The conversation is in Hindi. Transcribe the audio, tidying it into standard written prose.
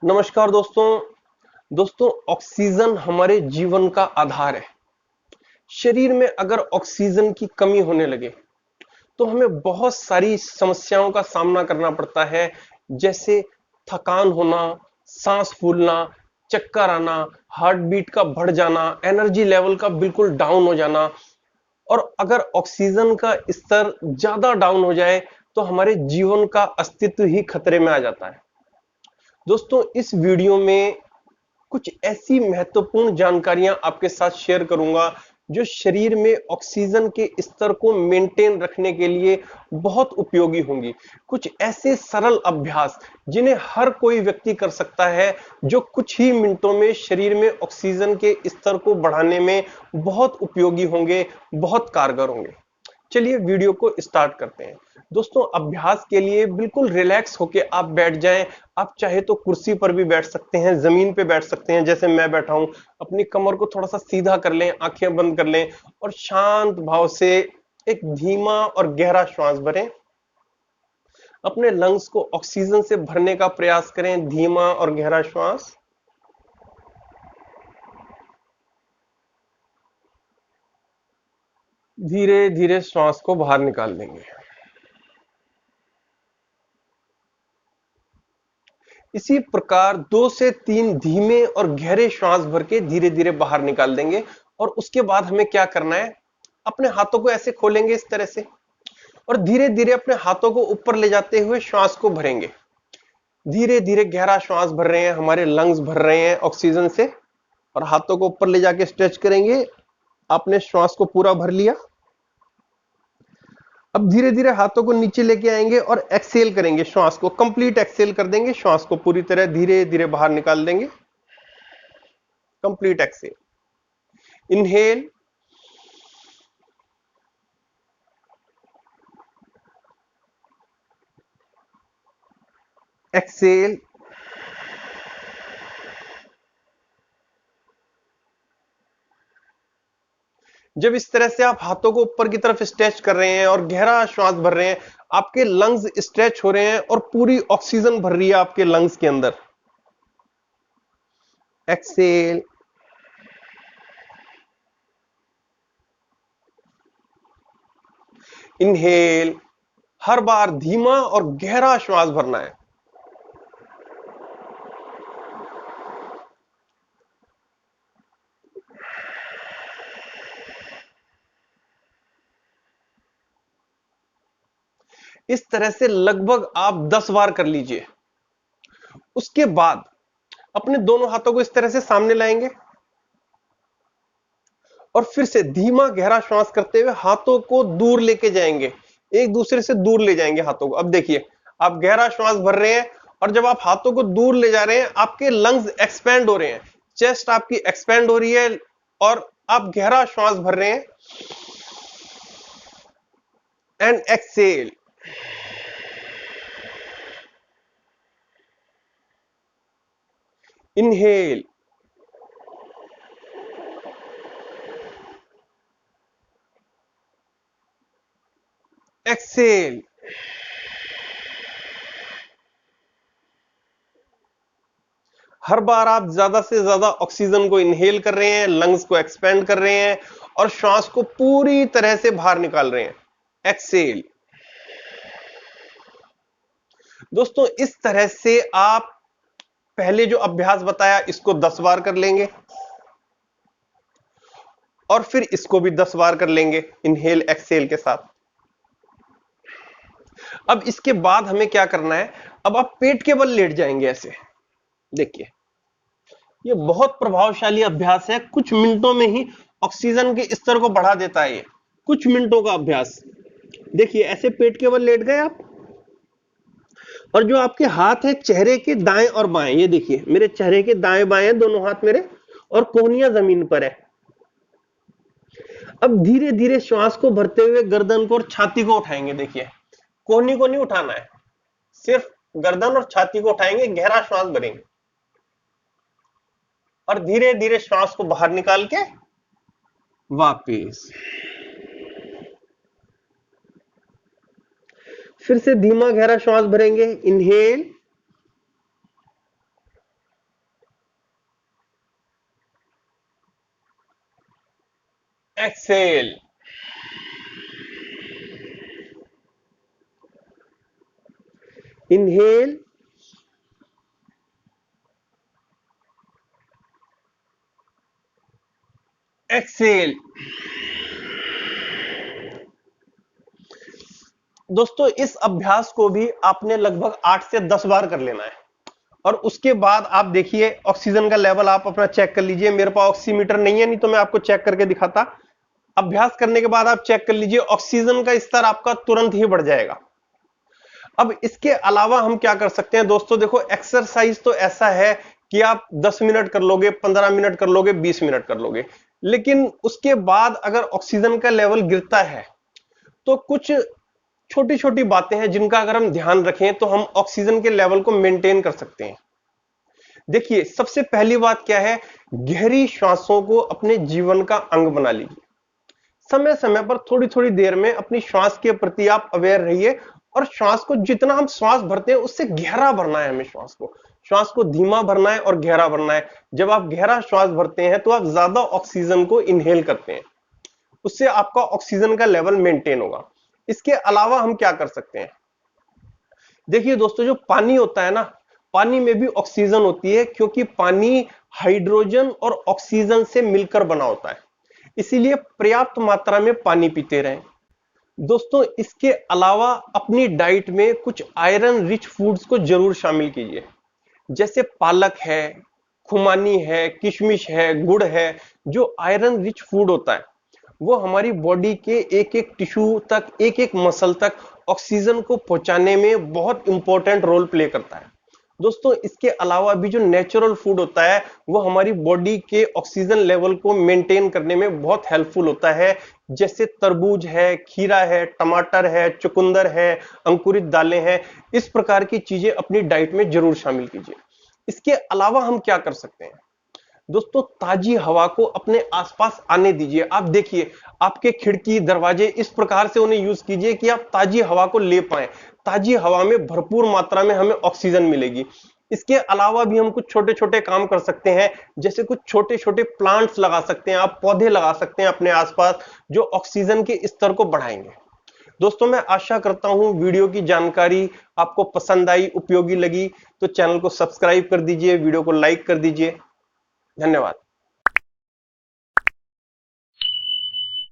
नमस्कार दोस्तों। दोस्तों, ऑक्सीजन हमारे जीवन का आधार है। शरीर में अगर ऑक्सीजन की कमी होने लगे तो हमें बहुत सारी समस्याओं का सामना करना पड़ता है, जैसे थकान होना, सांस फूलना, चक्कर आना, हार्ट बीट का बढ़ जाना, एनर्जी लेवल का बिल्कुल डाउन हो जाना। और अगर ऑक्सीजन का स्तर ज्यादा डाउन हो जाए तो हमारे जीवन का अस्तित्व ही खतरे में आ जाता है। दोस्तों, इस वीडियो में कुछ ऐसी महत्वपूर्ण जानकारियां आपके साथ शेयर करूंगा जो शरीर में ऑक्सीजन के स्तर को मेंटेन रखने के लिए बहुत उपयोगी होंगी। कुछ ऐसे सरल अभ्यास जिन्हें हर कोई व्यक्ति कर सकता है, जो कुछ ही मिनटों में शरीर में ऑक्सीजन के स्तर को बढ़ाने में बहुत उपयोगी होंगे, बहुत कारगर होंगे। चलिए वीडियो को स्टार्ट करते हैं। दोस्तों, अभ्यास के लिए बिल्कुल रिलैक्स होके आप बैठ जाएं। आप चाहे तो कुर्सी पर भी बैठ सकते हैं, जमीन पे बैठ सकते हैं जैसे मैं बैठा हूं। अपनी कमर को थोड़ा सा सीधा कर लें, आंखें बंद कर लें और शांत भाव से एक धीमा और गहरा श्वास भरें। अपने लंग्स को ऑक्सीजन से भरने का प्रयास करें, धीमा और गहरा श्वास। धीरे धीरे श्वास को बाहर निकाल देंगे। इसी प्रकार 2 से 3 धीमे और गहरे श्वास भर के धीरे धीरे बाहर निकाल देंगे। और उसके बाद हमें क्या करना है, अपने हाथों को ऐसे खोलेंगे इस तरह से और धीरे धीरे अपने हाथों को ऊपर ले जाते हुए श्वास को भरेंगे। धीरे धीरे गहरा श्वास भर रहे हैं, हमारे लंग्स भर रहे हैं ऑक्सीजन से। और हाथों को ऊपर ले जाके स्ट्रेच करेंगे। आपने श्वास को पूरा भर लिया। अब धीरे धीरे हाथों को नीचे लेके आएंगे और एक्सेल करेंगे, श्वास को कंप्लीट एक्सेल कर देंगे। श्वास को पूरी तरह धीरे धीरे बाहर निकाल देंगे। Complete exhale. Inhale, exhale. जब इस तरह से आप हाथों को ऊपर की तरफ स्ट्रेच कर रहे हैं और गहरा श्वास भर रहे हैं, आपके लंग्स स्ट्रेच हो रहे हैं और पूरी ऑक्सीजन भर रही है आपके लंग्स के अंदर। Excel, inhale. हर बार धीमा और गहरा श्वास भरना है। इस तरह से लगभग आप 10 बार कर लीजिए। उसके बाद अपने दोनों हाथों को इस तरह से सामने लाएंगे और फिर से धीमा गहरा श्वास करते हुए हाथों को दूर लेके जाएंगे, एक दूसरे से दूर ले जाएंगे हाथों को। अब देखिए, आप गहरा श्वास भर रहे हैं और जब आप हाथों को दूर ले जा रहे हैं, आपके लंग्स एक्सपैंड हो रहे हैं, चेस्ट आपकी एक्सपैंड हो रही है और आप गहरा श्वास भर रहे हैं। And exhale. Inhale, exhale. हर बार आप ज्यादा से ज्यादा ऑक्सीजन को इनहेल कर रहे हैं, लंग्स को एक्सपेंड कर रहे हैं और श्वास को पूरी तरह से बाहर निकाल रहे हैं। एक्सेल। दोस्तों, इस तरह से आप पहले जो अभ्यास बताया इसको 10 बार कर लेंगे और फिर इसको भी 10 बार कर लेंगे इनहेल एक्सेल के साथ। अब इसके बाद हमें क्या करना है, अब आप पेट के बल लेट जाएंगे ऐसे। देखिए, ये बहुत प्रभावशाली अभ्यास है, कुछ मिनटों में ही ऑक्सीजन के स्तर को बढ़ा देता है। ये कुछ मिनटों का अभ्यास। देखिए, ऐसे पेट के बल लेट गए आप और जो आपके हाथ है चेहरे के दाएं और बाएं, ये देखिए मेरे चेहरे के दाएं बाएं दोनों हाथ मेरे और कोहनियां जमीन पर है। अब धीरे धीरे श्वास को भरते हुए गर्दन को और छाती को उठाएंगे। देखिए, कोहनी को नहीं उठाना है, सिर्फ गर्दन और छाती को उठाएंगे, गहरा श्वास भरेंगे और धीरे धीरे श्वास को बाहर निकाल के वापिस। फिर से धीमा गहरा श्वास भरेंगे। Inhale, exhale. Inhale, exhale. दोस्तों इस अभ्यास को भी आपने लगभग 8 से 10 बार कर लेना है और उसके बाद आप देखिए ऑक्सीजन का लेवल आप अपना चेक कर लीजिए। मेरे पास ऑक्सीमीटर नहीं है, नहीं तो मैं आपको चेक करके दिखाता। अभ्यास करने के बाद आप चेक कर लीजिए, ऑक्सीजन का स्तर आपका तुरंत ही बढ़ जाएगा। अब इसके अलावा हम क्या कर सकते हैं दोस्तों, देखो एक्सरसाइज तो ऐसा है कि आप 10 मिनट कर लोगे, 15 मिनट कर लोगे, 20 मिनट कर लोगे, लेकिन उसके बाद अगर ऑक्सीजन का लेवल गिरता है तो कुछ छोटी छोटी बातें हैं जिनका अगर हम ध्यान रखें तो हम ऑक्सीजन के लेवल को मेंटेन कर सकते हैं। देखिए सबसे पहली बात क्या है, गहरी श्वासों को अपने जीवन का अंग बना लीजिए। समय समय पर थोड़ी थोड़ी देर में अपनी श्वास के प्रति आप अवेयर रहिए और श्वास को जितना हम श्वास भरते हैं उससे गहरा भरना है। हमें श्वास को धीमा भरना है और गहरा भरना है। जब आप गहरा श्वास भरते हैं तो आप ज्यादा ऑक्सीजन को इनहेल करते हैं, उससे आपका ऑक्सीजन का लेवल मेंटेन होगा। इसके अलावा हम क्या कर सकते हैं, देखिए दोस्तों जो पानी होता है ना, पानी में भी ऑक्सीजन होती है क्योंकि पानी हाइड्रोजन और ऑक्सीजन से मिलकर बना होता है, इसीलिए पर्याप्त मात्रा में पानी पीते रहें। दोस्तों इसके अलावा अपनी डाइट में कुछ आयरन रिच फूड्स को जरूर शामिल कीजिए, जैसे पालक है, खुमानी है, किशमिश है, गुड़ है। जो आयरन रिच फूड होता है वो हमारी बॉडी के एक एक टिश्यू तक, एक एक मसल तक ऑक्सीजन को पहुंचाने में बहुत इंपॉर्टेंट रोल प्ले करता है। दोस्तों इसके अलावा भी जो नेचुरल फूड होता है वो हमारी बॉडी के ऑक्सीजन लेवल को मेंटेन करने में बहुत हेल्पफुल होता है, जैसे तरबूज है, खीरा है, टमाटर है, चुकंदर है, अंकुरित दालें हैं। इस प्रकार की चीजें अपनी डाइट में जरूर शामिल कीजिए। इसके अलावा हम क्या कर सकते हैं दोस्तों, ताजी हवा को अपने आसपास आने दीजिए। आप देखिए आपके खिड़की दरवाजे इस प्रकार से उन्हें यूज कीजिए कि आप ताजी हवा को ले पाएं। ताजी हवा में भरपूर मात्रा में हमें ऑक्सीजन मिलेगी। इसके अलावा भी हम कुछ छोटे छोटे काम कर सकते हैं, जैसे कुछ छोटे छोटे प्लांट्स लगा सकते हैं, आप पौधे लगा सकते हैं अपने आसपास जो ऑक्सीजन के स्तर को बढ़ाएंगे। दोस्तों मैं आशा करता हूं वीडियो की जानकारी आपको पसंद आई, उपयोगी लगी, तो चैनल को सब्सक्राइब कर दीजिए, वीडियो को लाइक कर दीजिए। धन्यवाद।